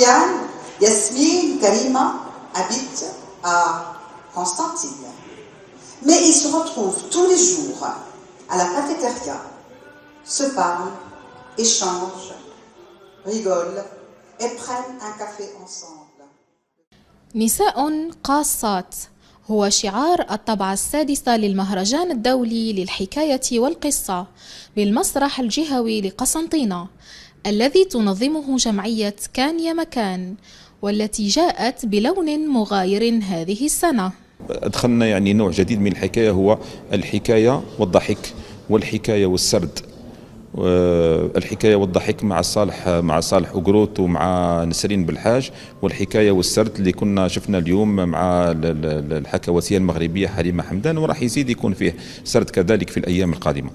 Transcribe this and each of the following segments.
Sofiane, Yasmine, Karima habitent à Constantine. Mais ils se retrouvent tous les jours à la cafétéria, se parlent, échangent, rigolent et prennent un café ensemble. نساء قاصات هو شعار الطبعة السادسة للمهرجان الدولي للحكاية والقصة بالمسرح الجهوي لقسنطينة الذي تنظمه جمعية كان يا مكان، والتي جاءت بلون مغاير هذه السنة. أدخلنا يعني نوع جديد من الحكاية، هو الحكاية والضحك والحكاية والسرد. الحكاية والضحك مع صالح أقروت ومع نسرين بالحاج، والحكاية والسرد اللي كنا شفنا اليوم مع الحكواتية المغربية حليمة حمدان، وراح يزيد يكون فيه سرد كذلك في الأيام القادمة.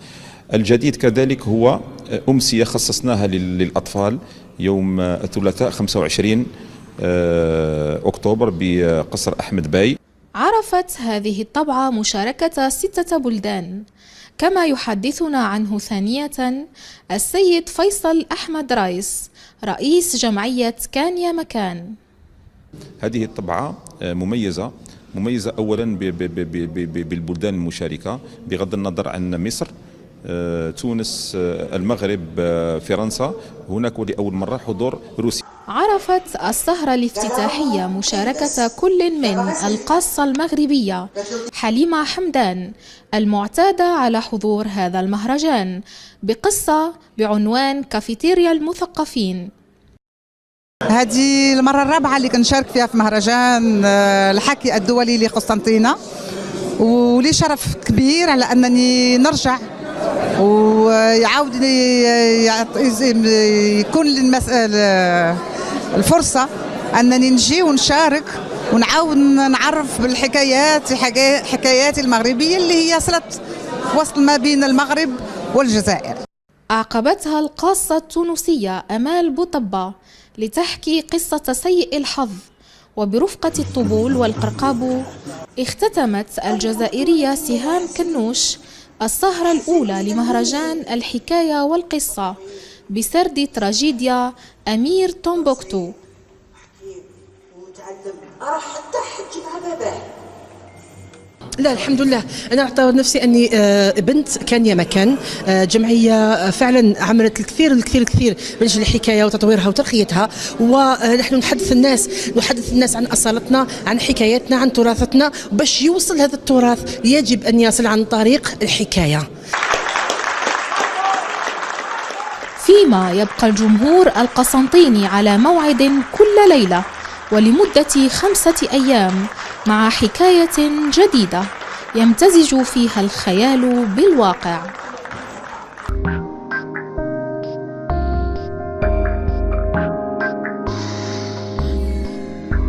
الجديد كذلك هو أمسية خصصناها للأطفال يوم الثلاثاء 25 أكتوبر بقصر أحمد باي. عرفت هذه الطبعة مشاركة 6 بلدان، كما يحدثنا عنه ثانية السيد فيصل أحمد رايس رئيس جمعية كان يا مكان. هذه الطبعة مميزة أولا بالبلدان المشاركة بغض النظر عن مصر، تونس، المغرب، فرنسا، هناك ولأول مرة حضور روسي. عرفت السهرة الافتتاحية مشاركة كل من القاصة المغربية حليمة حمدان المعتادة على حضور هذا المهرجان بقصة بعنوان كافيتيريا المثقفين. هذه المرة الرابعة اللي كنشارك فيها في مهرجان الحكي الدولي لقسنطينة، ولي شرف كبير على أنني نرجع ويعاود يكون الفرصة أنني نجي ونشارك ونعاود نعرف بالحكايات، حكايات المغربية اللي هي صلت وصل ما بين المغرب والجزائر. أعقبتها القاصة التونسية أمال بوطبة لتحكي قصة سيء الحظ، وبرفقة الطبول والقرقابو اختتمت الجزائرية سهام كنوش السهرة الأولى لمهرجان الحكاية والقصة بسرد تراجيديا أمير تومبوكتو. لا الحمد لله، أنا أعتبر نفسي أني بنت كان يا مكان، جمعية فعلا عملت الكثير الكثير الكثير من أجل الحكاية وتطويرها وترقيتها، ونحن نحدث الناس عن أصالتنا، عن حكاياتنا، عن تراثتنا، باش يوصل هذا التراث يجب أن يصل عن طريق الحكاية. فيما يبقى الجمهور القسنطيني على موعد كل ليلة ولمدة 5 أيام مع حكاية جديدة يمتزج فيها الخيال بالواقع.